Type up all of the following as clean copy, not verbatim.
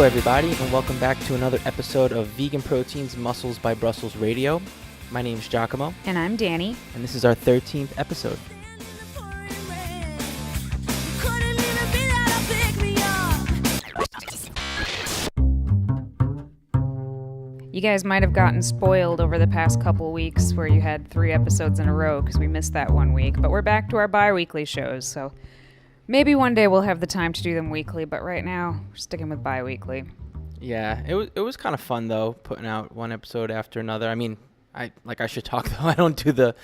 Hello, everybody, and welcome back to another episode of Vegan Proteins Muscles by Brussels Radio. My name is Giacomo. And I'm Danny. And this is our 13th episode. You guys might have gotten spoiled over the past couple weeks where you had 3 episodes in a row because we missed that one week. But we're back to our bi-weekly shows, so maybe one day we'll have the time to do them weekly, but right now we're sticking with bi-weekly. Yeah, it was kind of fun, though, putting out one episode after another. I mean, I should talk, though. I don't do the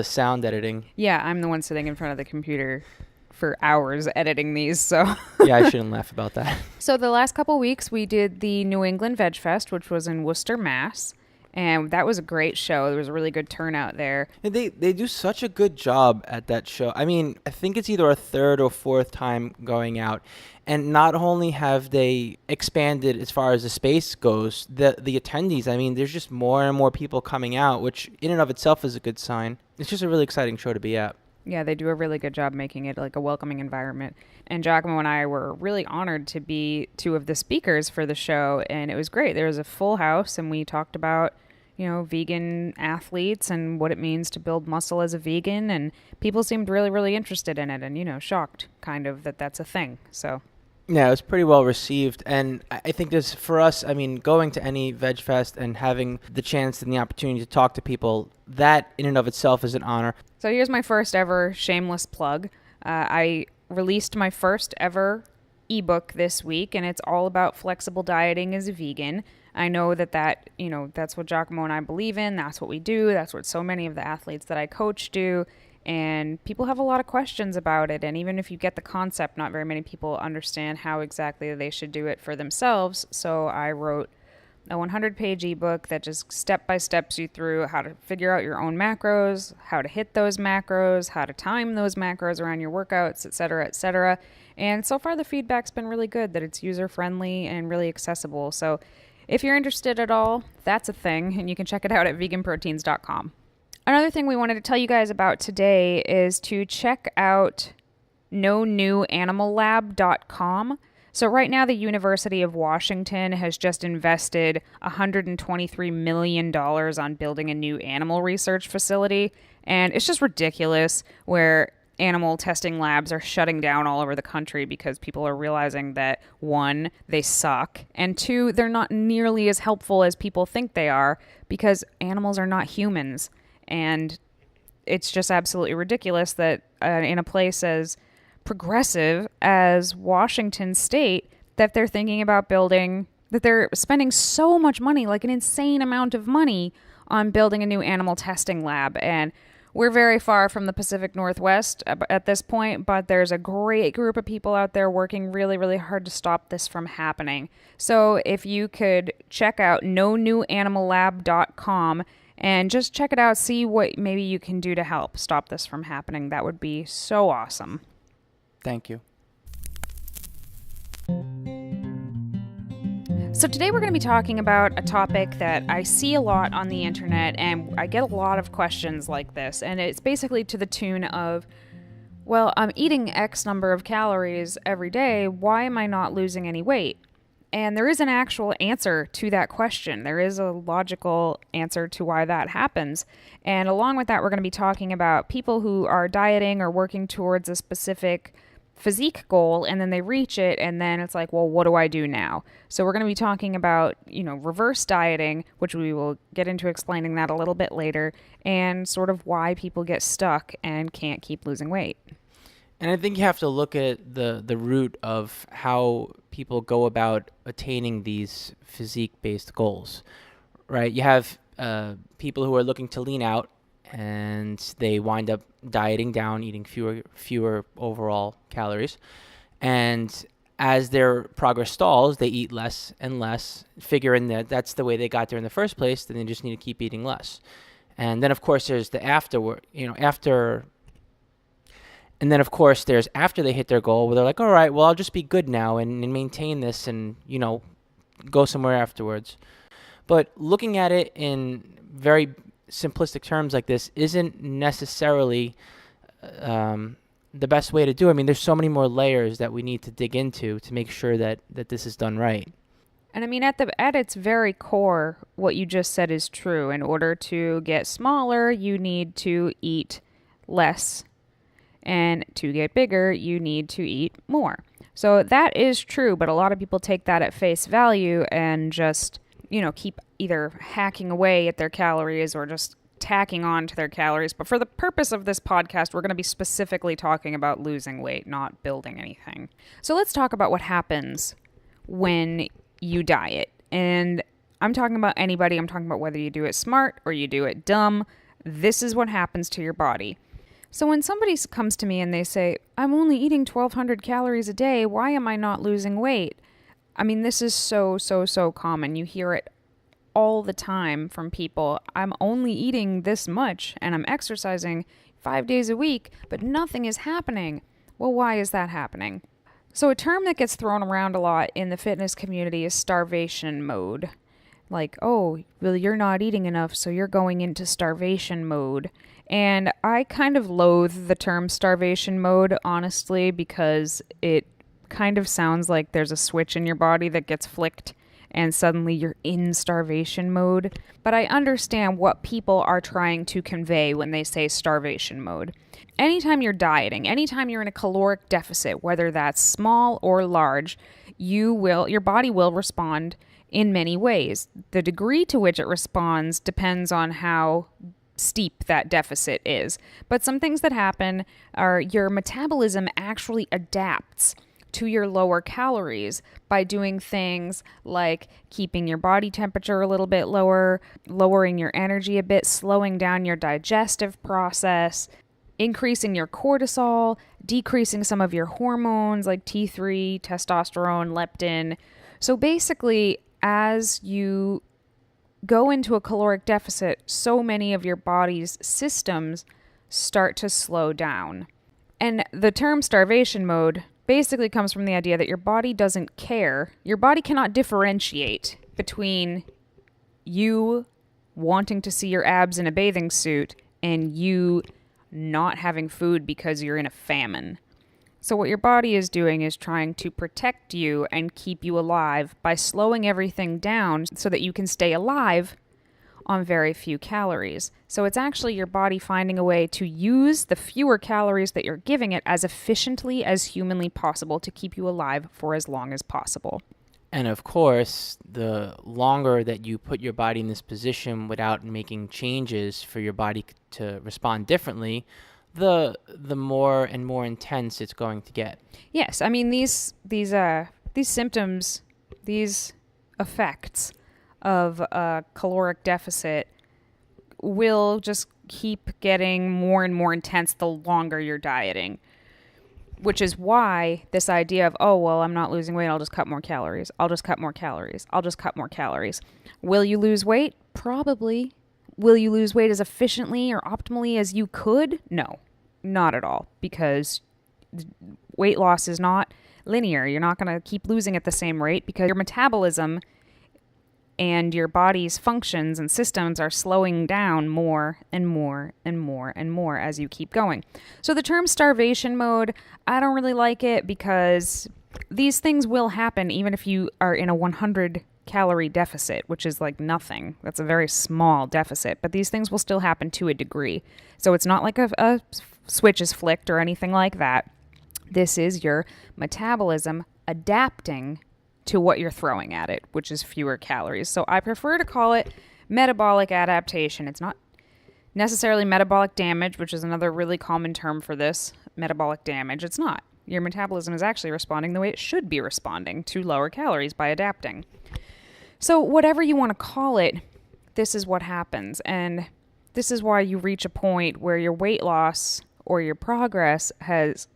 sound editing. Yeah, I'm the one sitting in front of the computer for hours editing these, so. Yeah, I shouldn't laugh about that. So the last couple weeks we did the New England Veg Fest, which was in Worcester, Mass. And that was a great show. There was a really good turnout there. And they do such a good job at that show. I mean, I think it's either a third or fourth time going out. And not only have they expanded as far as the space goes, the attendees, I mean, there's just more and more people coming out, which in and of itself is a good sign. It's just a really exciting show to be at. Yeah, they do a really good job making it like a welcoming environment. And Giacomo and I were really honored to be 2 of the speakers for the show, and it was great. There was a full house, and we talked about, vegan athletes and what it means to build muscle as a vegan, and people seemed really, really interested in it and, shocked kind of that that's a thing. So yeah, it was pretty well received. And I think this, for us, I mean, going to any Veg Fest and having the chance and the opportunity to talk to people, that in and of itself is an honor. So here's my first ever shameless plug. I released my first ever ebook this week, and it's all about flexible dieting as a vegan. I know that that's what Giacomo and I believe in. That's what we do. That's what so many of the athletes that I coach do. And people have a lot of questions about it. And even if you get the concept, not very many people understand how exactly they should do it for themselves. So I wrote a 100-page ebook that just step-by-steps you through how to figure out your own macros, how to hit those macros, how to time those macros around your workouts, et cetera, et cetera. And so far the feedback's been really good, that it's user-friendly and really accessible. So if you're interested at all, that's a thing, and you can check it out at VeganProteins.com. Another thing we wanted to tell you guys about today is to check out nonewanimallab.com. So right now, the University of Washington has just invested $123 million on building a new animal research facility. And it's just ridiculous where animal testing labs are shutting down all over the country because people are realizing that, 1, they suck, and 2, they're not nearly as helpful as people think they are because animals are not humans. And it's just absolutely ridiculous that in a place as progressive as Washington State, that they're thinking about building, that they're spending so much money, like an insane amount of money, on building a new animal testing lab. And we're very far from the Pacific Northwest at this point, but there's a great group of people out there working really, really hard to stop this from happening. So if you could check out nonewanimallab.com and just check it out, see what maybe you can do to help stop this from happening, that would be so awesome. Thank you. So today we're going to be talking about a topic that I see a lot on the internet, and I get a lot of questions like this, and it's basically to the tune of, well, I'm eating X number of calories every day, why am I not losing any weight? And there is an actual answer to that question. There is a logical answer to why that happens. And along with that, we're going to be talking about people who are dieting or working towards a specific physique goal, and then they reach it, and then it's like, well, what do I do now? So we're going to be talking about, reverse dieting, which we will get into explaining that a little bit later, and sort of why people get stuck and can't keep losing weight. And I think you have to look at the root of how people go about attaining these physique-based goals, right? You have people who are looking to lean out, and they wind up dieting down, eating fewer overall calories. And as their progress stalls, they eat less and less, figuring that that's the way they got there in the first place, then they just need to keep eating less. And then, of course, there's the afterward, after... And then, of course, there's after they hit their goal where they're like, all right, well, I'll just be good now and maintain this and, go somewhere afterwards. But looking at it in very simplistic terms like this isn't necessarily the best way to do it. I mean, there's so many more layers that we need to dig into to make sure that this is done right. And I mean, at its very core, what you just said is true. In order to get smaller, you need to eat less. And to get bigger, you need to eat more. So that is true, but a lot of people take that at face value and just, keep either hacking away at their calories or just tacking on to their calories. But for the purpose of this podcast, we're going to be specifically talking about losing weight, not building anything. So let's talk about what happens when you diet. And I'm talking about anybody. I'm talking about whether you do it smart or you do it dumb. This is what happens to your body. So when somebody comes to me and they say, I'm only eating 1,200 calories a day, why am I not losing weight? I mean, this is so common. You hear it all the time from people. I'm only eating this much and I'm exercising 5 days a week, but nothing is happening. Well, why is that happening? So a term that gets thrown around a lot in the fitness community is starvation mode. Like, oh, well, you're not eating enough, so you're going into starvation mode. And I kind of loathe the term starvation mode, honestly, because it kind of sounds like there's a switch in your body that gets flicked and suddenly you're in starvation mode. But I understand what people are trying to convey when they say starvation mode. Anytime you're dieting, anytime you're in a caloric deficit, whether that's small or large, your body will respond in many ways. The degree to which it responds depends on how steep that deficit is. But some things that happen are your metabolism actually adapts to your lower calories by doing things like keeping your body temperature a little bit lower, lowering your energy a bit, slowing down your digestive process, increasing your cortisol, decreasing some of your hormones like T3, testosterone, leptin. So basically, as you go into a caloric deficit, so many of your body's systems start to slow down. And the term starvation mode basically comes from the idea that your body doesn't care. Your body cannot differentiate between you wanting to see your abs in a bathing suit and you not having food because you're in a famine. So what your body is doing is trying to protect you and keep you alive by slowing everything down so that you can stay alive on very few calories. So it's actually your body finding a way to use the fewer calories that you're giving it as efficiently as humanly possible to keep you alive for as long as possible. And of course, the longer that you put your body in this position without making changes for your body to respond differently, the more and more intense it's going to get. Yes, I mean these symptoms, these effects of a caloric deficit will just keep getting more and more intense the longer you're dieting. Which is why this idea of, oh, well, I'm not losing weight, I'll just cut more calories. I'll just cut more calories. I'll just cut more calories. Will you lose weight? Probably. Will you lose weight as efficiently or optimally as you could? No, not at all. Because weight loss is not linear. You're not going to keep losing at the same rate because your metabolism and your body's functions and systems are slowing down more and more and more and more as you keep going. So the term starvation mode, I don't really like it because these things will happen even if you are in a 100 calorie deficit, which is like nothing. That's a very small deficit, but these things will still happen to a degree. So it's not like a switch is flicked or anything like that. This is your metabolism adapting to what you're throwing at it, which is fewer calories. So I prefer to call it metabolic adaptation. It's not necessarily metabolic damage, which is another really common term for this. Metabolic damage. It's not. Your metabolism is actually responding the way it should be responding to lower calories by adapting. So whatever you want to call it, this is what happens. And this is why you reach a point where your weight loss or your progress has,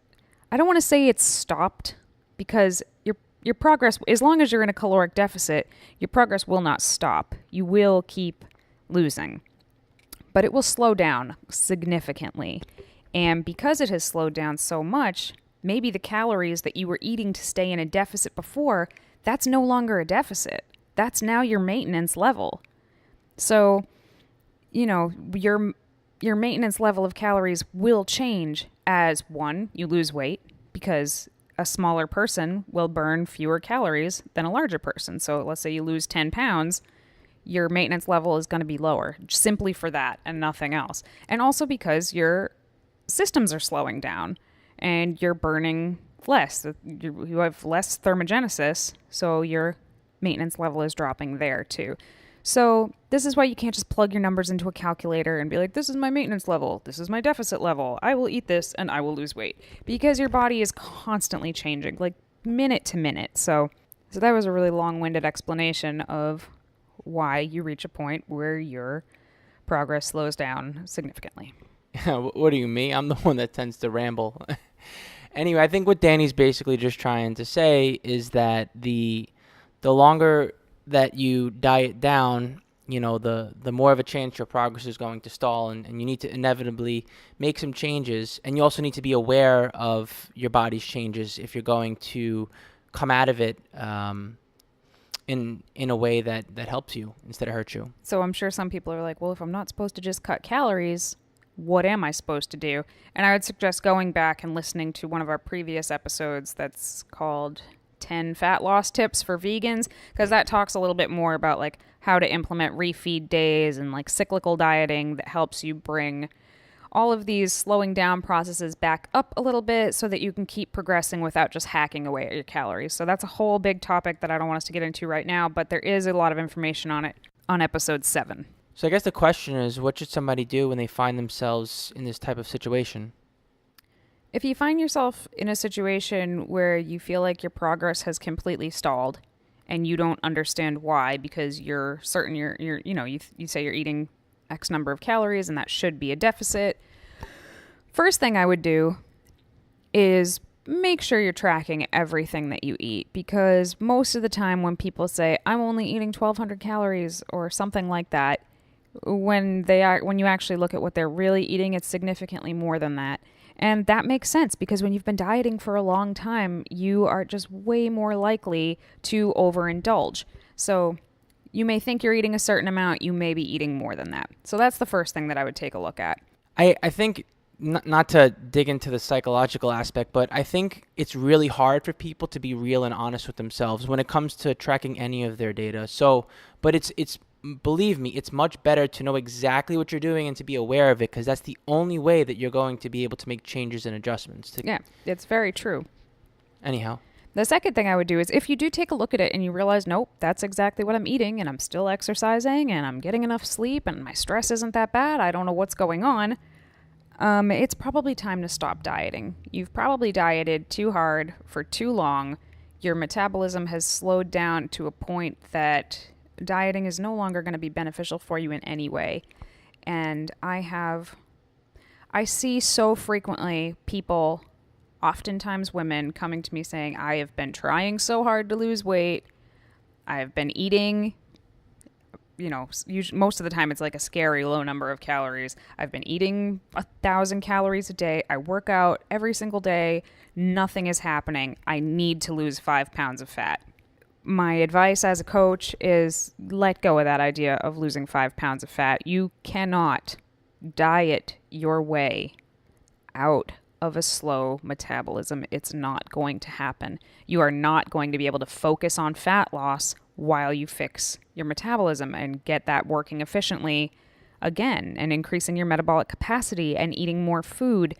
I don't want to say it's stopped, because your progress, as long as you're in a caloric deficit, your progress will not stop. You will keep losing. But it will slow down significantly. And because it has slowed down so much, maybe the calories that you were eating to stay in a deficit before, that's no longer a deficit. That's now your maintenance level. So, your maintenance level of calories will change as, one, you lose weight, because a smaller person will burn fewer calories than a larger person. So let's say you lose 10 pounds, your maintenance level is going to be lower simply for that and nothing else. And also because your systems are slowing down and you're burning less. You have less thermogenesis, so your maintenance level is dropping there too. So this is why you can't just plug your numbers into a calculator and be like, this is my maintenance level, this is my deficit level, I will eat this and I will lose weight. Because your body is constantly changing, like minute to minute. So that was a really long-winded explanation of why you reach a point where your progress slows down significantly. What do you mean? I'm the one that tends to ramble. Anyway, I think what Danny's basically just trying to say is that the longer that you diet down, the more of a chance your progress is going to stall, and you need to inevitably make some changes. And you also need to be aware of your body's changes if you're going to come out of it in a way that helps you instead of hurts you. So I'm sure some people are like, well, if I'm not supposed to just cut calories, what am I supposed to do? And I would suggest going back and listening to one of our previous episodes that's called 10 fat loss tips for vegans, because that talks a little bit more about like how to implement refeed days and like cyclical dieting that helps you bring all of these slowing down processes back up a little bit so that you can keep progressing without just hacking away at your calories. So that's a whole big topic that I don't want us to get into right now, but there is a lot of information on it on episode 7. So I guess the question is, what should somebody do when they find themselves in this type of situation? If you find yourself in a situation where you feel like your progress has completely stalled and you don't understand why, because you're certain you say you're eating X number of calories and that should be a deficit, first thing I would do is make sure you're tracking everything that you eat, because most of the time when people say, I'm only eating 1,200 calories or something like that, when you actually look at what they're really eating, it's significantly more than that. And that makes sense, because when you've been dieting for a long time, you are just way more likely to overindulge. So you may think you're eating a certain amount, you may be eating more than that. So that's the first thing that I would take a look at. I think, not to dig into the psychological aspect, but I think it's really hard for people to be real and honest with themselves when it comes to tracking any of their data. So, but it's believe me, it's much better to know exactly what you're doing and to be aware of it, because that's the only way that you're going to be able to make changes and adjustments. Yeah, it's very true. Anyhow. The second thing I would do is, if you do take a look at it and you realize, nope, that's exactly what I'm eating and I'm still exercising and I'm getting enough sleep and my stress isn't that bad, I don't know what's going on, it's probably time to stop dieting. You've probably dieted too hard for too long. Your metabolism has slowed down to a point that dieting is no longer going to be beneficial for you in any way. And I see so frequently people, oftentimes women, coming to me saying, I have been trying so hard to lose weight. I've been eating, most of the time it's like a scary low number of calories. I've been eating 1,000 calories a day. I work out every single day. Nothing is happening. I need to lose 5 pounds of fat. My advice as a coach is let go of that idea of losing 5 pounds of fat. You cannot diet your way out of a slow metabolism. It's not going to happen. You are not going to be able to focus on fat loss while you fix your metabolism and get that working efficiently again and increasing your metabolic capacity and eating more food.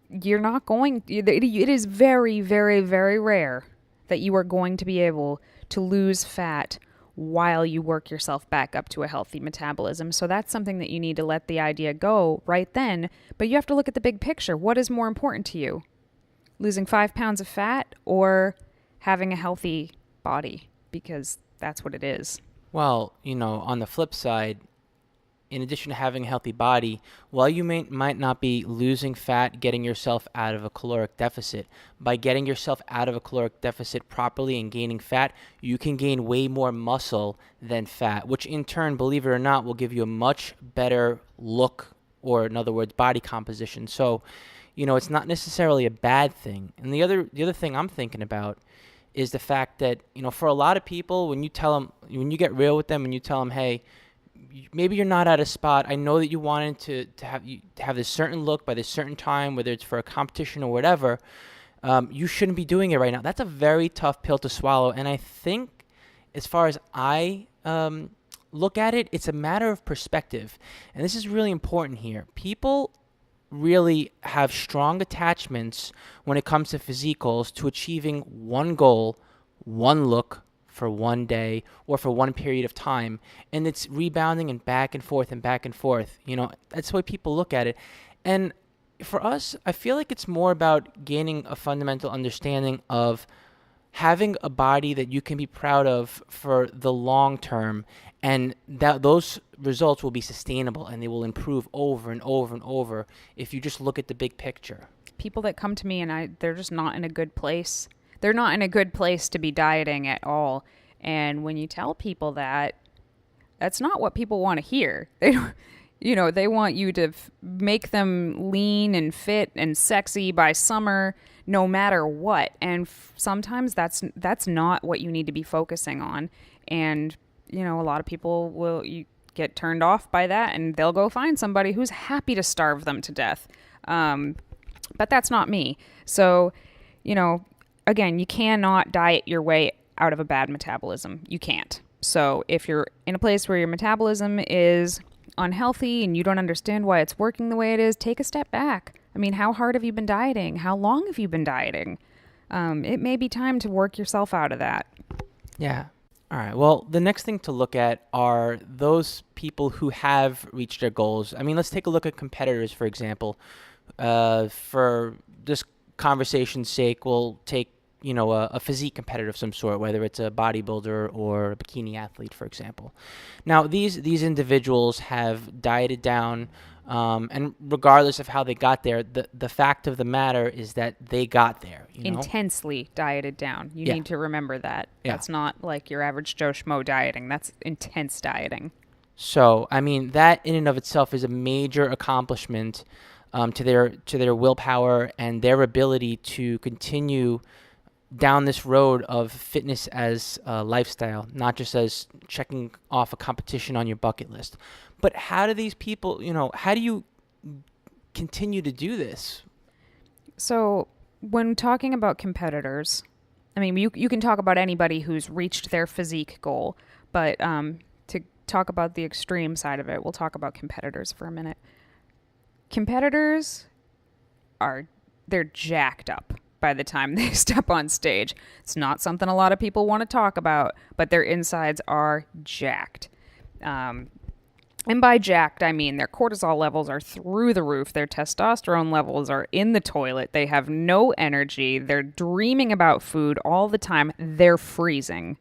You're not going, it is very, very, very rare that you are going to be able to lose fat while you work yourself back up to a healthy metabolism. So that's something that you need to let the idea go right then. But you have to look at the big picture. What is more important to you? Losing 5 pounds of fat or having a healthy body? Because that's what it is. Well, on the flip side, in addition to having a healthy body, while you might not be losing fat, getting yourself out of a caloric deficit, by getting yourself out of a caloric deficit properly and gaining fat, you can gain way more muscle than fat, which in turn, believe it or not, will give you a much better look, or in other words, body composition. So, it's not necessarily a bad thing. And the other thing I'm thinking about is the fact that, for a lot of people, when you get real with them and you tell them, hey, maybe you're not at a spot. I know that you wanted to have this certain look by this certain time, whether it's for a competition or whatever. you shouldn't be doing it right now. That's a very tough pill to swallow. And I think, as far as I look at it, it's a matter of perspective. And this is really important here. People really have strong attachments when it comes to physique goals to achieving one goal, one look for one day or for one period of time. And it's rebounding and back and forth and back and forth. That's the way people look at it. And for us, I feel like it's more about gaining a fundamental understanding of having a body that you can be proud of for the long term, and that those results will be sustainable and they will improve over and over and over if you just look at the big picture. People that come to me and they're just not in a good place. They're not in a good place to be dieting at all. And when you tell people that, that's not what people want to hear. They don't, they want you to make them lean and fit and sexy by summer, no matter what. And sometimes that's not what you need to be focusing on. And, a lot of people will get turned off by that, and they'll go find somebody who's happy to starve them to death. But that's not me. So, again, you cannot diet your way out of a bad metabolism. You can't. So if you're in a place where your metabolism is unhealthy and you don't understand why it's working the way it is, take a step back. I mean, how hard have you been dieting? How long have you been dieting? It may be time to work yourself out of that. Yeah. All right. Well, the next thing to look at are those people who have reached their goals. I mean, let's take a look at competitors, for example. For this conversation's sake, we'll take a physique competitor of some sort, whether it's a bodybuilder or a bikini athlete, for example. Now, these individuals have dieted down, and regardless of how they got there, the fact of the matter is that they got there. Intensely dieted down. You need to remember that. Yeah. That's not like your average Joe Schmo dieting. That's intense dieting. So, I mean, that in and of itself is a major accomplishment to their willpower and their ability to continue down this road of fitness as a lifestyle, not just as checking off a competition on your bucket list. But how do these people, how do you continue to do this? So when talking about competitors, I mean, you can talk about anybody who's reached their physique goal, but to talk about the extreme side of it, we'll talk about competitors for a minute. Competitors they're jacked up by the time they step on stage. It's not something a lot of people want to talk about, but their insides are jacked. And by jacked, I mean their cortisol levels are through the roof. Their testosterone levels are in the toilet. They have no energy. They're dreaming about food all the time. They're freezing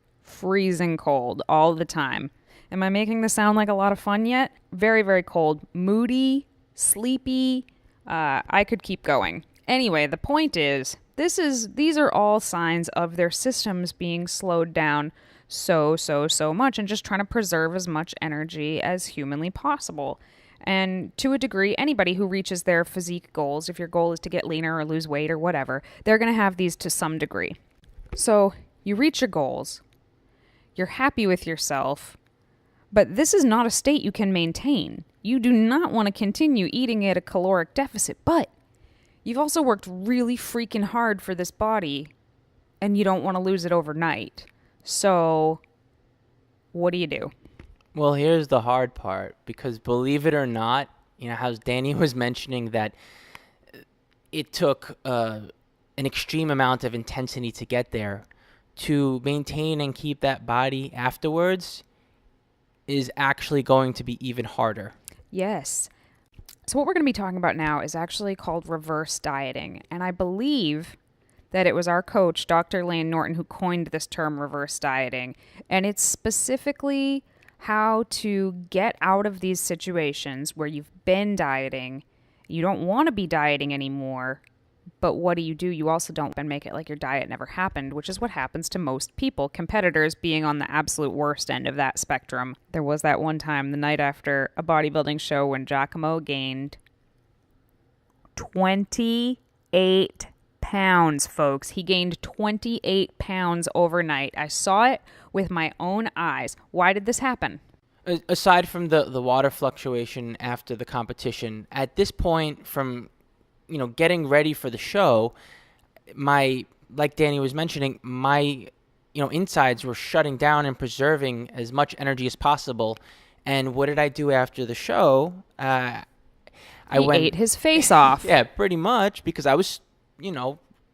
cold all the time. Am I making this sound like a lot of fun yet? Very, very cold, moody, sleepy. I could keep going. Anyway, the point is, these are all signs of their systems being slowed down so much, and just trying to preserve as much energy as humanly possible. And to a degree, anybody who reaches their physique goals, if your goal is to get leaner or lose weight or whatever, they're going to have these to some degree. So you reach your goals, you're happy with yourself, but this is not a state you can maintain. You do not want to continue eating at a caloric deficit, but you've also worked really freaking hard for this body, and you don't want to lose it overnight. So, what do you do? Well, here's the hard part, because believe it or not, how Danny was mentioning that it took an extreme amount of intensity to get there. To maintain and keep that body afterwards is actually going to be even harder. Yes. So what we're going to be talking about now is actually called reverse dieting. And I believe that it was our coach, Dr. Lane Norton, who coined this term reverse dieting. And it's specifically how to get out of these situations where you've been dieting, you don't want to be dieting anymore, but what do? You also don't make it like your diet never happened, which is what happens to most people, competitors being on the absolute worst end of that spectrum. There was that one time, the night after a bodybuilding show, when Giacomo gained 28 pounds, folks. He gained 28 pounds overnight. I saw it with my own eyes. Why did this happen? Aside from the water fluctuation after the competition, at this point from getting ready for the show, like Danny was mentioning, my insides were shutting down and preserving as much energy as possible. And what did I do after the show? I He went, ate his face off. yeah, pretty much, because I was, that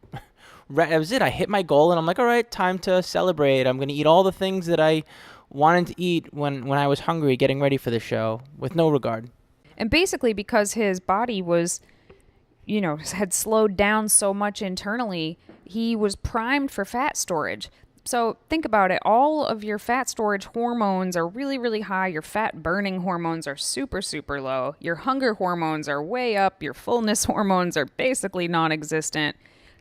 was it. I hit my goal, and I'm like, all right, time to celebrate. I'm going to eat all the things that I wanted to eat when I was hungry, getting ready for the show, with no regard. And basically because his body was, had slowed down so much internally, he was primed for fat storage. So think about it. All of your fat storage hormones are really, really high. Your fat burning hormones are super, super low. Your hunger hormones are way up. Your fullness hormones are basically non-existent.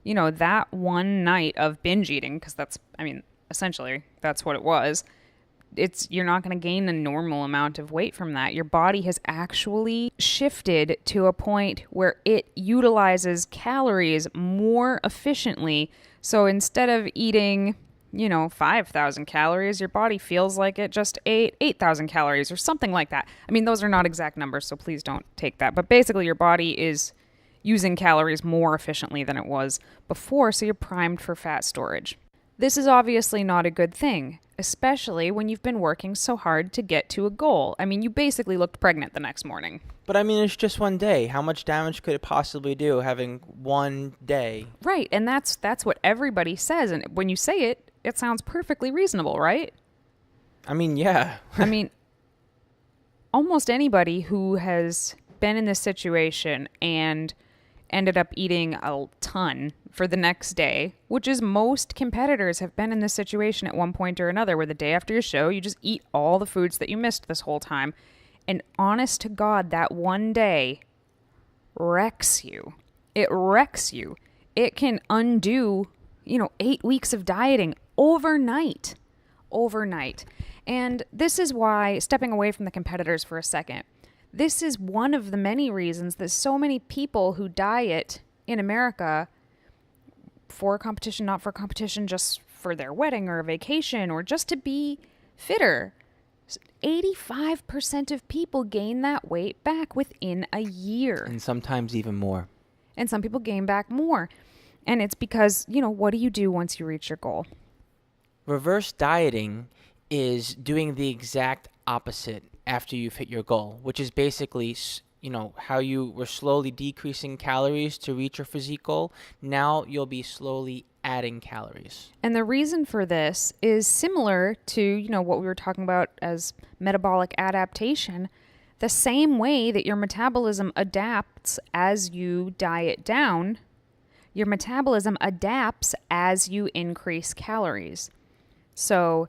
That one night of binge eating, because essentially that's what it was. You're not going to gain a normal amount of weight from that. Your body has actually shifted to a point where it utilizes calories more efficiently. So instead of eating 5,000 calories, your body feels like it just ate 8,000 calories or something like that. Those are not exact numbers, so please don't take that. But basically, your body is using calories more efficiently than it was before, so you're primed for fat storage. This is obviously not a good thing, especially when you've been working so hard to get to a goal. You basically looked pregnant the next morning. But it's just one day. How much damage could it possibly do having one day? Right, and that's what everybody says. And when you say it, it sounds perfectly reasonable, right? Yeah. Almost anybody who has been in this situation and ended up eating a ton for the next day, which is most competitors have been in this situation at one point or another, where the day after your show, you just eat all the foods that you missed this whole time. And honest to God, that one day wrecks you. It wrecks you. It can undo, 8 weeks of dieting overnight. And this is why, stepping away from the competitors for a second, this is one of the many reasons that so many people who diet in America for competition, not for competition, just for their wedding or a vacation or just to be fitter, 85% of people gain that weight back within a year. And sometimes even more. And some people gain back more. And it's because, what do you do once you reach your goal? Reverse dieting is doing the exact opposite after you've hit your goal, which is basically, how you were slowly decreasing calories to reach your physique goal. Now you'll be slowly adding calories. And the reason for this is similar to, what we were talking about as metabolic adaptation. The same way that your metabolism adapts as you diet down, your metabolism adapts as you increase calories. So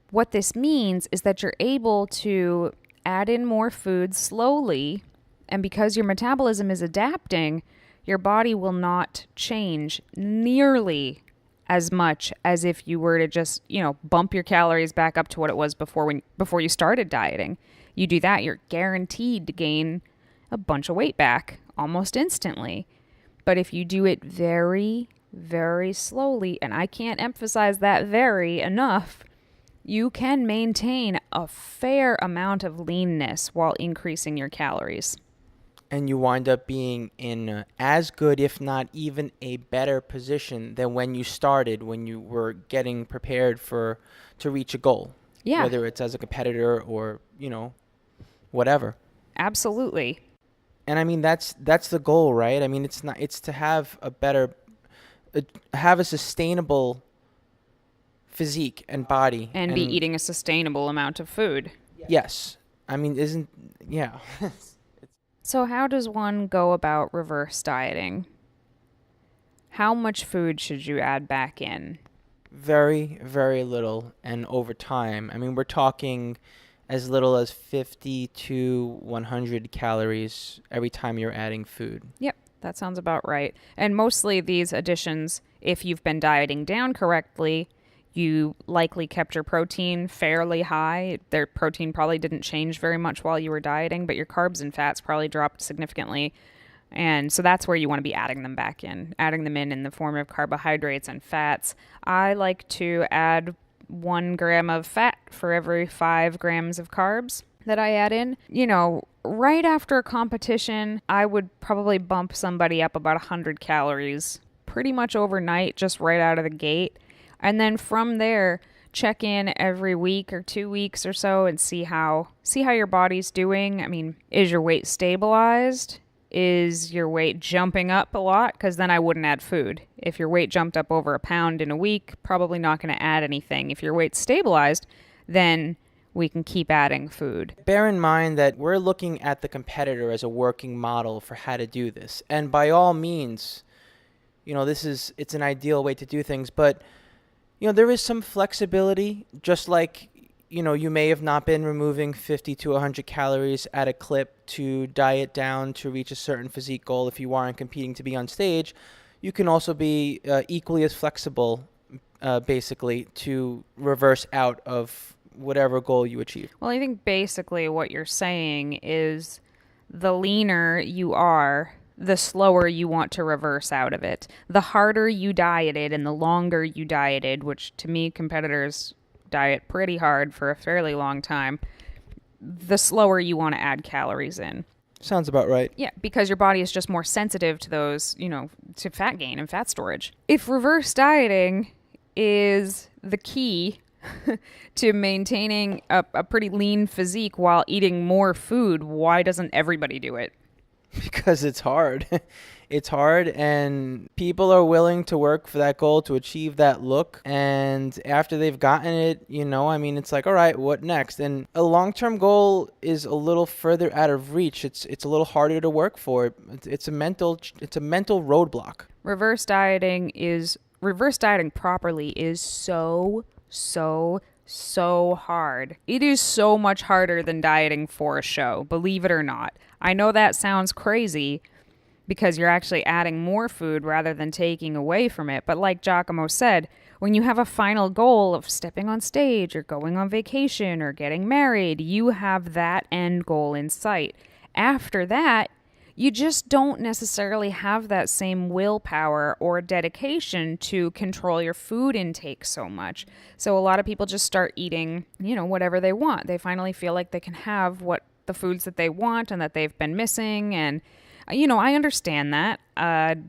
what this means is that you're able to add in more food slowly, and because your metabolism is adapting, your body will not change nearly as much as if you were to just, bump your calories back up to what it was before you started dieting. You do that, you're guaranteed to gain a bunch of weight back almost instantly. But if you do it very, very slowly, and I can't emphasize that very enough, you can maintain a fair amount of leanness while increasing your calories. And you wind up being in as good, if not even a better position than when you started, when you were getting prepared to reach a goal. Yeah. Whether it's as a competitor or, whatever. Absolutely. And that's the goal, right? It's to have have a sustainable physique and body. And be eating a sustainable amount of food. Yes. Yeah. So how does one go about reverse dieting? How much food should you add back in? Very, very little, and over time. We're talking as little as 50 to 100 calories every time you're adding food. Yep, that sounds about right. And mostly these additions, if you've been dieting down correctly, you likely kept your protein fairly high. Their protein probably didn't change very much while you were dieting, but your carbs and fats probably dropped significantly. And so that's where you want to be adding them back in, adding them in the form of carbohydrates and fats. I like to add 1 gram of fat for every 5 grams of carbs that I add in. Right after a competition, I would probably bump somebody up about 100 calories pretty much overnight, just right out of the gate. And then from there, check in every week or 2 weeks or so and see how your body's doing. I mean, is your weight stabilized? Is your weight jumping up a lot? Because then I wouldn't add food. If your weight jumped up over a pound in a week, probably not going to add anything. If your weight's stabilized, then we can keep adding food. Bear in mind that we're looking at the competitor as a working model for how to do this. And by all means, it's an ideal way to do things, but there is some flexibility, just like, you may have not been removing 50 to 100 calories at a clip to diet down to reach a certain physique goal if you aren't competing to be on stage. You can also be equally as flexible, basically, to reverse out of whatever goal you achieve. Well, I think basically what you're saying is the leaner you are, the slower you want to reverse out of it. The harder you dieted and the longer you dieted, which to me, competitors diet pretty hard for a fairly long time, the slower you want to add calories in. Sounds about right. Yeah, because your body is just more sensitive to those, to fat gain and fat storage. If reverse dieting is the key to maintaining a pretty lean physique while eating more food, why doesn't everybody do it? Because it's hard. It's hard, and people are willing to work for that goal to achieve that look. And after they've gotten it, it's like, all right, what next? And a long-term goal is a little further out of reach. It's a little harder to work for. It's a mental roadblock. Reverse dieting properly is so hard. It is so much harder than dieting for a show, believe it or not. I know that sounds crazy because you're actually adding more food rather than taking away from it. But like Giacomo said, when you have a final goal of stepping on stage or going on vacation or getting married, you have that end goal in sight. After that, you just don't necessarily have that same willpower or dedication to control your food intake so much. So a lot of people just start eating, whatever they want. They finally feel like they can have the foods that they want and that they've been missing. And, I understand that.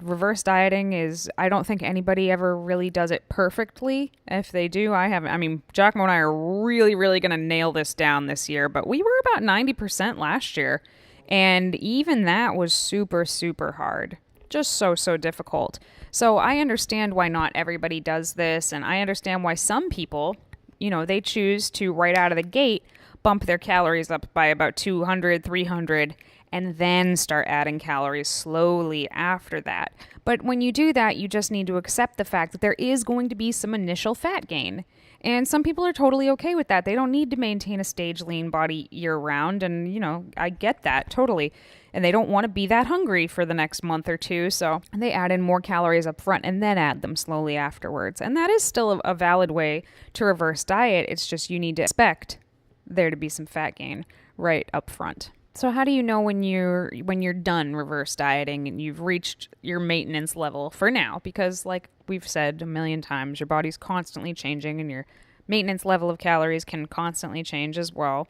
Reverse dieting I don't think anybody ever really does it perfectly. If they do, Giacomo and I are really, really going to nail this down this year, but we were about 90% last year. And even that was super, super hard. Just so difficult. So I understand why not everybody does this. And I understand why some people, they choose to right out of the gate bump their calories up by about 200, 300, and then start adding calories slowly after that. But when you do that, you just need to accept the fact that there is going to be some initial fat gain. And some people are totally okay with that. They don't need to maintain a stage lean body year round. And, I get that totally. And they don't want to be that hungry for the next month or two. So they add in more calories up front and then add them slowly afterwards. And that is still a valid way to reverse diet. It's just you need to expect there to be some fat gain right up front. So how do you know when you're done reverse dieting and you've reached your maintenance level for now? Because like we've said a million times, your body's constantly changing and your maintenance level of calories can constantly change as well.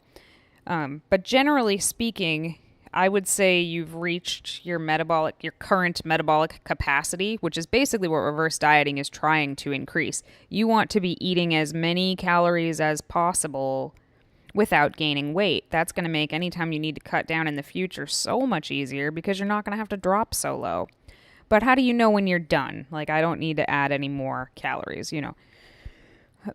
But generally speaking, I would say you've reached your current metabolic capacity, which is basically what reverse dieting is trying to increase. You want to be eating as many calories as possible without gaining weight. That's going to make any time you need to cut down in the future so much easier because you're not going to have to drop so low. But how do you know when you're done? Like, I don't need to add any more calories,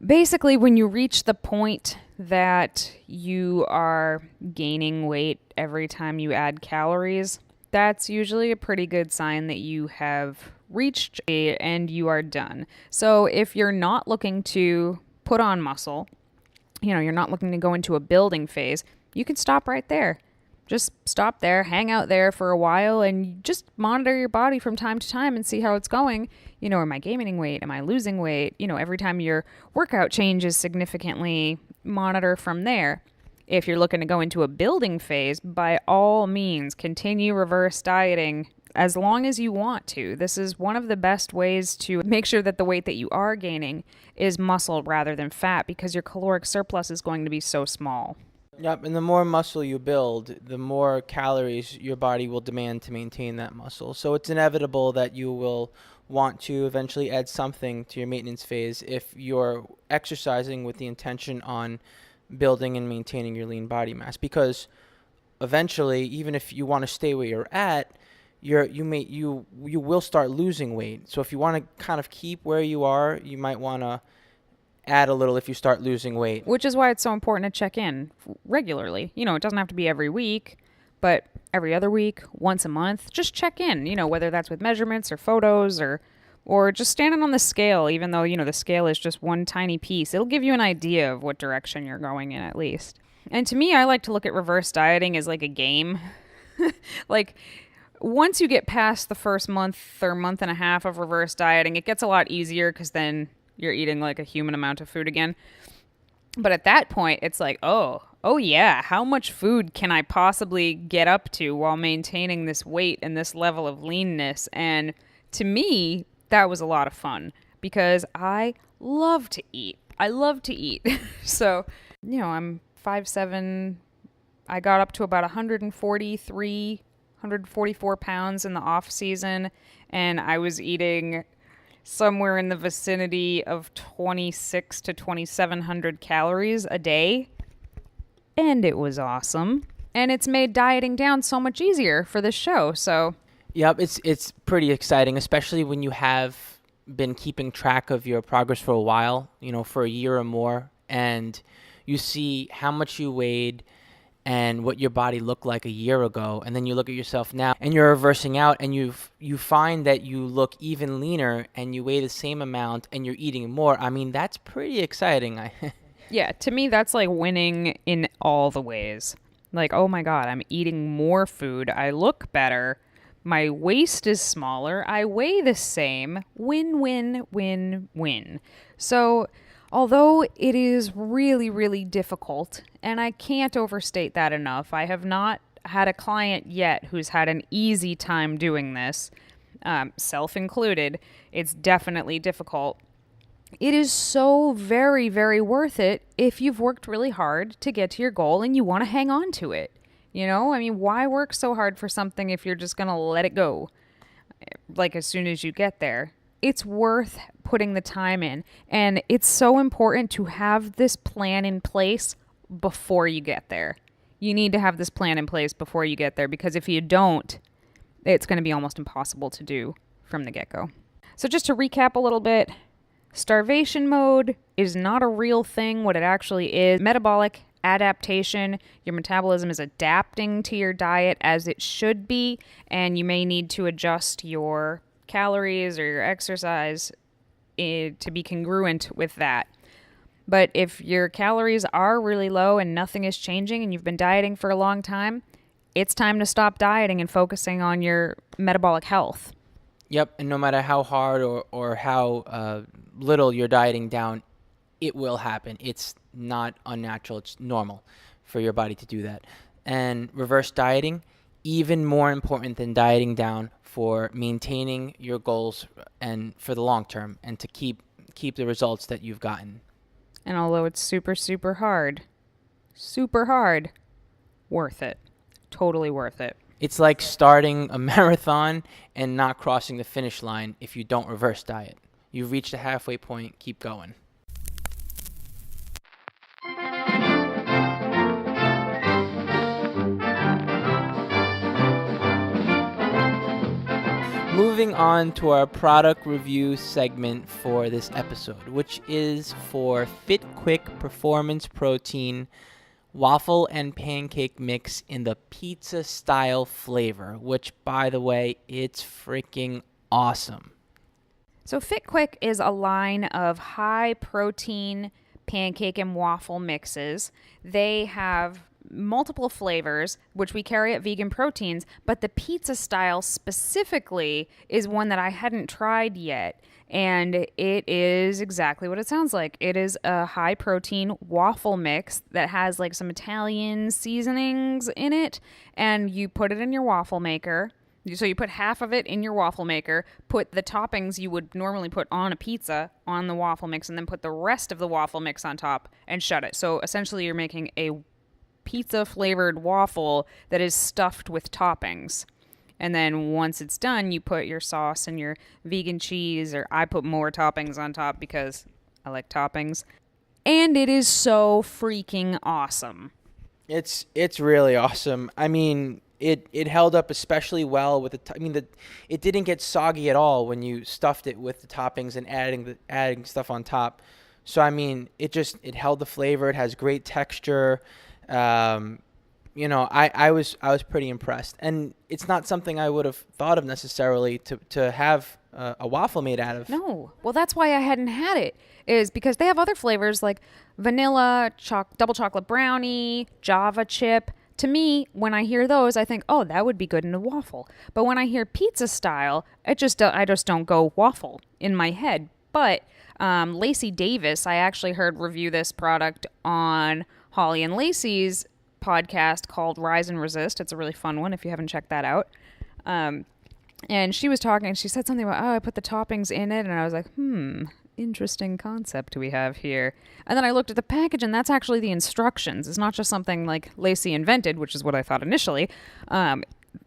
Basically, when you reach the point that you are gaining weight every time you add calories, that's usually a pretty good sign that you have reached and you are done. So if you're not looking to put on muscle, you're not looking to go into a building phase, you can stop right there. Just stop there, hang out there for a while, and just monitor your body from time to time and see how it's going. Am I gaining weight? Am I losing weight? Every time your workout changes significantly, monitor from there. If you're looking to go into a building phase, by all means, continue reverse dieting as long as you want to. This is one of the best ways to make sure that the weight that you are gaining is muscle rather than fat because your caloric surplus is going to be so small. Yep, and the more muscle you build, the more calories your body will demand to maintain that muscle. So it's inevitable that you will want to eventually add something to your maintenance phase if you're exercising with the intention on building and maintaining your lean body mass. Because eventually, even if you want to stay where you're at, you will start losing weight. So if you want to kind of keep where you are, you might want to add a little if you start losing weight. Which is why it's so important to check in regularly. It doesn't have to be every week, but every other week, once a month, just check in, whether that's with measurements or photos or just standing on the scale, even though, the scale is just one tiny piece. It'll give you an idea of what direction you're going in at least. And to me, I like to look at reverse dieting as like a game. Like, once you get past the first month or month and a half of reverse dieting, it gets a lot easier because then you're eating like a human amount of food again. But at that point, it's like, oh yeah, how much food can I possibly get up to while maintaining this weight and this level of leanness? And to me, that was a lot of fun because I love to eat. So, I'm 5'7". I got up to about 144 pounds in the off season, and I was eating somewhere in the vicinity of 26 to 2,700 calories a day. And it was awesome. And it's made dieting down so much easier for this show. So, yep, it's pretty exciting, especially when you have been keeping track of your progress for a while, for a year or more, and you see how much you weighed and what your body looked like a year ago, and then you look at yourself now and you're reversing out and you find that you look even leaner and you weigh the same amount and you're eating more. I mean, that's pretty exciting. Yeah, to me that's like winning in all the ways. Like, oh my god, I'm eating more food, I look better, my waist is smaller, I weigh the same. Win, win, win, win. So although it is really, really difficult, and I can't overstate that enough, I have not had a client yet who's had an easy time doing this, self included. It's definitely difficult. It is so very, very worth it if you've worked really hard to get to your goal and you want to hang on to it. Why work so hard for something if you're just going to let it go? Like as soon as you get there. It's worth putting the time in. And it's so important to have this plan in place before you get there. You need to have this plan in place before you get there because if you don't, it's going to be almost impossible to do from the get-go. So just to recap a little bit, starvation mode is not a real thing. What it actually is, metabolic adaptation. Your metabolism is adapting to your diet as it should be, and you may need to adjust your calories or your exercise to be congruent with that. But if your calories are really low and nothing is changing and you've been dieting for a long time, it's time to stop dieting and focusing on your metabolic health. Yep, and no matter how hard or how little you're dieting down, it will happen. It's not unnatural. It's normal for your body to do that. And reverse dieting, even more important than dieting down for maintaining your goals and for the long term and to keep the results that you've gotten. And although it's super, super hard, worth it. Totally worth it. It's like starting a marathon and not crossing the finish line if you don't reverse diet. You've reached the halfway point, keep going. Moving on to our product review segment for this episode, which is for Fit Quick Performance Protein waffle and pancake mix in the pizza style flavor, which, by the way, it's freaking awesome. So Fit Quick is a line of high protein pancake and waffle mixes. They have multiple flavors, which we carry at VeganProteins, but the pizza style specifically is one that I hadn't tried yet. And it is exactly what it sounds like. It is a high protein waffle mix that has like some Italian seasonings in it. And you put it in your waffle maker. So you put half of it in your waffle maker, put the toppings you would normally put on a pizza on the waffle mix, and then put the rest of the waffle mix on top and shut it. So essentially you're making a pizza flavored waffle that is stuffed with toppings. And then once it's done, you put your sauce and your vegan cheese, or I put more toppings on top because I like toppings. And it is so freaking awesome. It's really awesome. I mean, it held up especially well with it didn't get soggy at all when you stuffed it with the toppings and adding stuff on top. So I mean, it held the flavor. It has great texture. I was pretty impressed, and it's not something I would have thought of necessarily to have a waffle made out of. No, well, that's why I hadn't had it. Is because they have other flavors like vanilla, double chocolate brownie, Java chip. To me, when I hear those, I think, oh, that would be good in a waffle. But when I hear pizza style, I just don't go waffle in my head. But Lacey Davis, I actually heard review this product on Holly and Lacey's podcast called Rise and Resist. It's a really fun one if you haven't checked that out. And she was talking, and she said something about, I put the toppings in it, and I was like, interesting concept we have here. And then I looked at the package, and that's actually the instructions. It's not just something like Lacey invented, which is what I thought initially.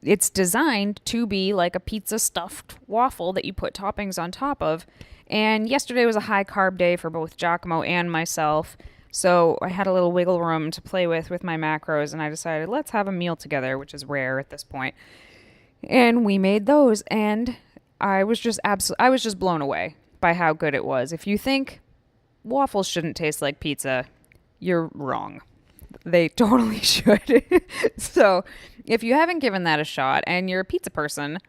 It's designed to be like a pizza stuffed waffle that you put toppings on top of. And yesterday was a high carb day for both Giacomo and myself. So I had a little wiggle room to play with my macros, and I decided let's have a meal together, which is rare at this point. And we made those, and I was just blown away by how good it was. If you think waffles shouldn't taste like pizza, you're wrong. They totally should. So if you haven't given that a shot and you're a pizza person,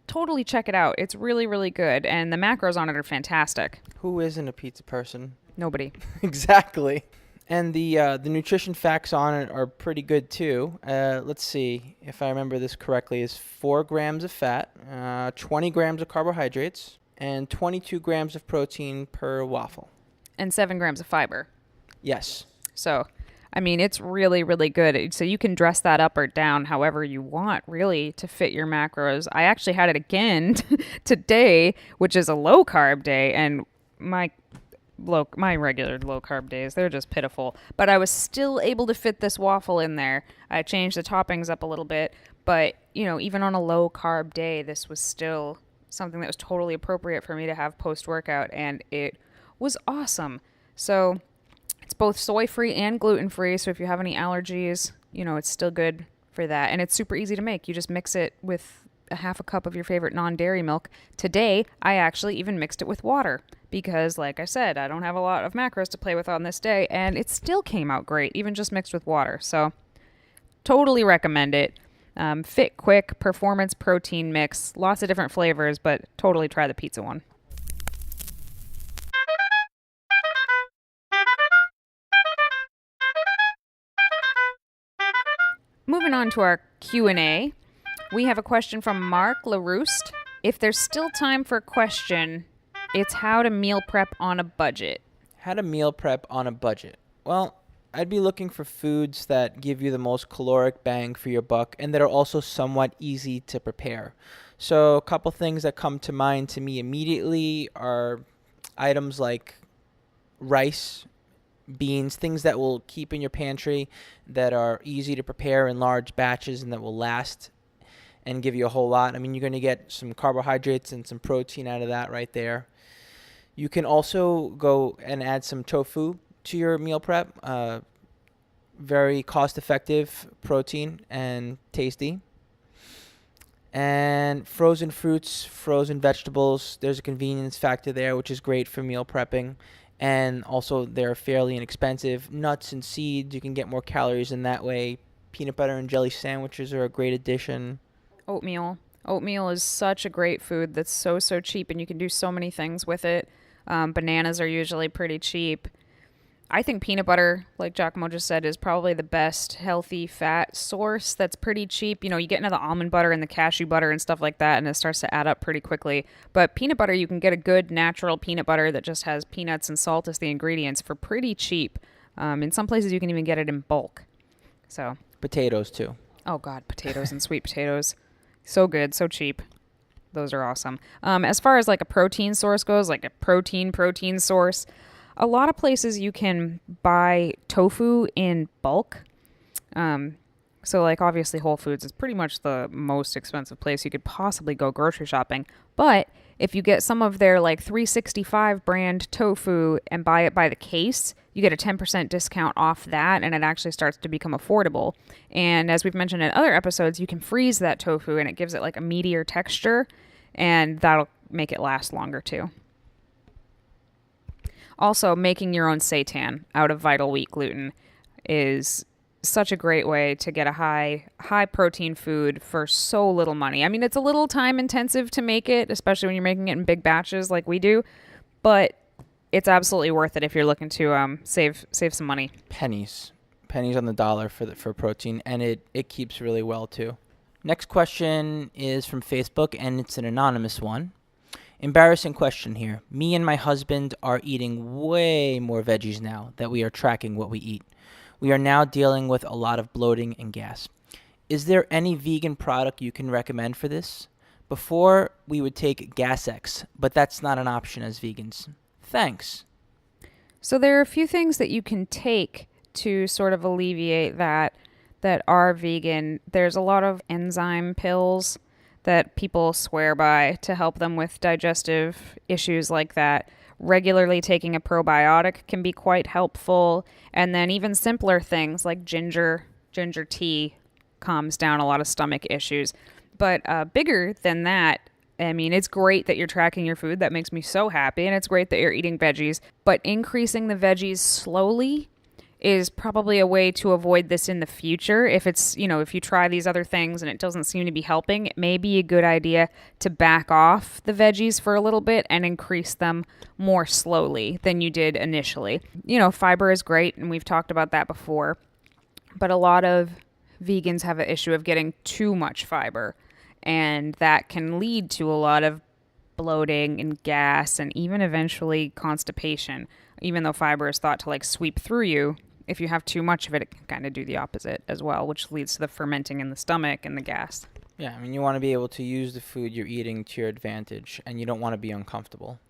totally check it out. It's really, really good. And the macros on it are fantastic. Who isn't a pizza person? Nobody. Exactly. And the nutrition facts on it are pretty good too. Let's see if I remember this correctly. Is 4 grams of fat, 20 grams of carbohydrates, and 22 grams of protein per waffle. And 7 grams of fiber. Yes. So, I mean, it's really, really good. So you can dress that up or down however you want, really, to fit your macros. I actually had it again today, which is a low-carb day, and my regular low-carb days, they're just pitiful. But I was still able to fit this waffle in there. I changed the toppings up a little bit, but, even on a low-carb day, this was still something that was totally appropriate for me to have post-workout, and it was awesome. So it's both soy-free and gluten-free, so if you have any allergies, it's still good for that. And it's super easy to make. You just mix it with a half a cup of your favorite non-dairy milk. Today, I actually even mixed it with water because, like I said, I don't have a lot of macros to play with on this day, and it still came out great, even just mixed with water. So totally recommend it. Fit quick, performance protein mix, lots of different flavors, but totally try the pizza one. Moving on to our Q&A, we have a question from Mark LaRouste. If there's still time for a question, it's how to meal prep on a budget. How to meal prep on a budget. Well, I'd be looking for foods that give you the most caloric bang for your buck and that are also somewhat easy to prepare. So a couple things that come to mind to me immediately are items like rice, beans, things that will keep in your pantry that are easy to prepare in large batches and that will last and give you a whole lot. I mean, you're going to get some carbohydrates and some protein out of that right there. You can also go and add some tofu to your meal prep. Very cost-effective protein and tasty. And frozen fruits, frozen vegetables, there's a convenience factor there, which is great for meal prepping. And also they're fairly inexpensive. Nuts and seeds, you can get more calories in that way. Peanut butter and jelly sandwiches are a great addition. Oatmeal. Oatmeal is such a great food that's so cheap, and you can do so many things with it. Bananas are usually pretty cheap. I think peanut butter, like Giacomo just said, is probably the best healthy fat source that's pretty cheap. You get into the almond butter and the cashew butter and stuff like that, and it starts to add up pretty quickly. But peanut butter, you can get a good natural peanut butter that just has peanuts and salt as the ingredients for pretty cheap. In some places, you can even get it in bulk. So Potatoes, too. Oh, God, potatoes and sweet potatoes. So good, so cheap. Those are awesome. As far as like a protein source goes, like a protein source, a lot of places you can buy tofu in bulk. So, like, obviously Whole Foods is pretty much the most expensive place you could possibly go grocery shopping. But if you get some of their, like, 365 brand tofu and buy it by the case, you get a 10% discount off that, and it actually starts to become affordable. And as we've mentioned in other episodes, you can freeze that tofu, and it gives it, like, a meatier texture, and that'll make it last longer, too. Also, making your own seitan out of Vital Wheat gluten is such a great way to get a high protein food for so little money. I mean, it's a little time intensive to make it, especially when you're making it in big batches like we do, but it's absolutely worth it if you're looking to save some money. Pennies on the dollar for protein, and it keeps really well too. Next question is from Facebook, and it's an anonymous one. Embarrassing question here. Me and my husband are eating way more veggies now that we are tracking what we eat. We are now dealing with a lot of bloating and gas. Is there any vegan product you can recommend for this? Before, we would take Gas-X, but that's not an option as vegans. Thanks. So there are a few things that you can take to sort of alleviate that are vegan. There's a lot of enzyme pills that people swear by to help them with digestive issues like that. Regularly taking a probiotic can be quite helpful. And then even simpler things like ginger tea calms down a lot of stomach issues. But bigger than that, I mean, it's great that you're tracking your food. That makes me so happy. And it's great that you're eating veggies. But increasing the veggies slowly is probably a way to avoid this in the future. If it's, if you try these other things and it doesn't seem to be helping, it may be a good idea to back off the veggies for a little bit and increase them more slowly than you did initially. Fiber is great, and we've talked about that before, but a lot of vegans have an issue of getting too much fiber, and that can lead to a lot of bloating and gas and even eventually constipation. Even though fiber is thought to sweep through you, if you have too much of it, it can kind of do the opposite as well, which leads to the fermenting in the stomach and the gas. Yeah, I mean, you want to be able to use the food you're eating to your advantage, and you don't want to be uncomfortable.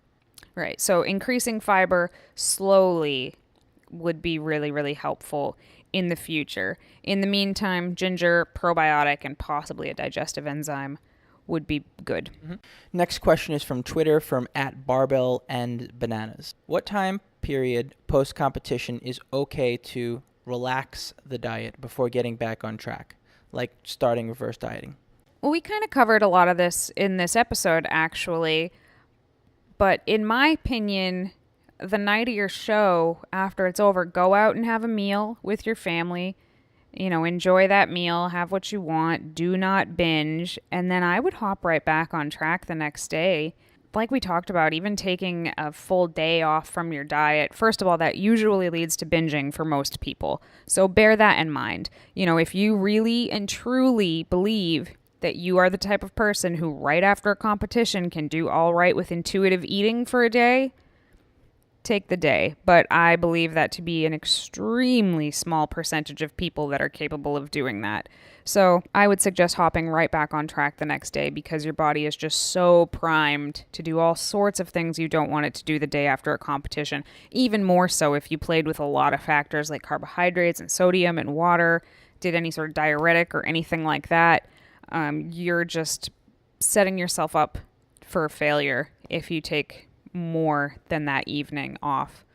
Right. So increasing fiber slowly would be really, really helpful in the future. In the meantime, ginger, probiotic, and possibly a digestive enzyme would be good. Mm-hmm. Next question is from Twitter from @barbell&bananas. What time period post-competition is okay to relax the diet before getting back on track, like starting reverse dieting? Well, we kind of covered a lot of this in this episode, actually. But in my opinion, the night of your show, after it's over, go out and have a meal with your family. Enjoy that meal, have what you want, do not binge, and then I would hop right back on track the next day. Like we talked about, even taking a full day off from your diet, first of all, that usually leads to binging for most people. So bear that in mind. If you really and truly believe that you are the type of person who right after a competition can do all right with intuitive eating for a day, take the day. But I believe that to be an extremely small percentage of people that are capable of doing that. So I would suggest hopping right back on track the next day, because your body is just so primed to do all sorts of things you don't want it to do the day after a competition. Even more so if you played with a lot of factors like carbohydrates and sodium and water, did any sort of diuretic or anything like that. You're just setting yourself up for failure if you take more than that evening off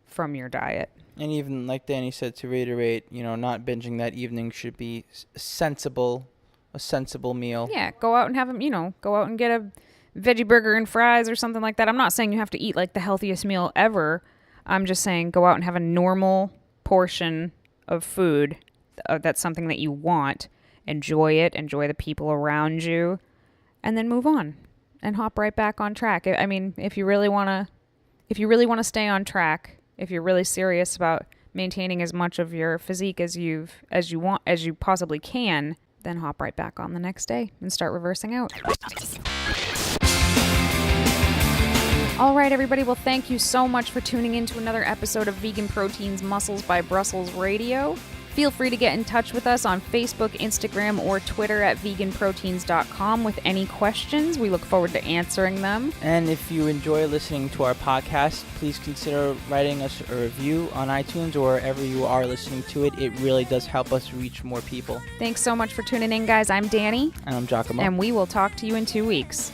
from your diet. And even like Danny said, to reiterate, not binging that evening should be a sensible meal. Yeah, go out and have them, go out and get a veggie burger and fries or something like that. I'm not saying you have to eat the healthiest meal ever. I'm just saying go out and have a normal portion of food. That's something that you want. Enjoy it, enjoy the people around you, and then move on and hop right back on track. I mean, if you really want to stay on track, if you're really serious about maintaining as much of your physique as you possibly can, then hop right back on the next day and start reversing out. All right, everybody. Well, thank you so much for tuning in to another episode of Vegan Proteins Muscles by Brussels Radio. Feel free to get in touch with us on Facebook, Instagram, or Twitter at VeganProteins.com with any questions. We look forward to answering them. And if you enjoy listening to our podcast, please consider writing us a review on iTunes or wherever you are listening to it. It really does help us reach more people. Thanks so much for tuning in, guys. I'm Danny. And I'm Giacomo. And we will talk to you in 2 weeks.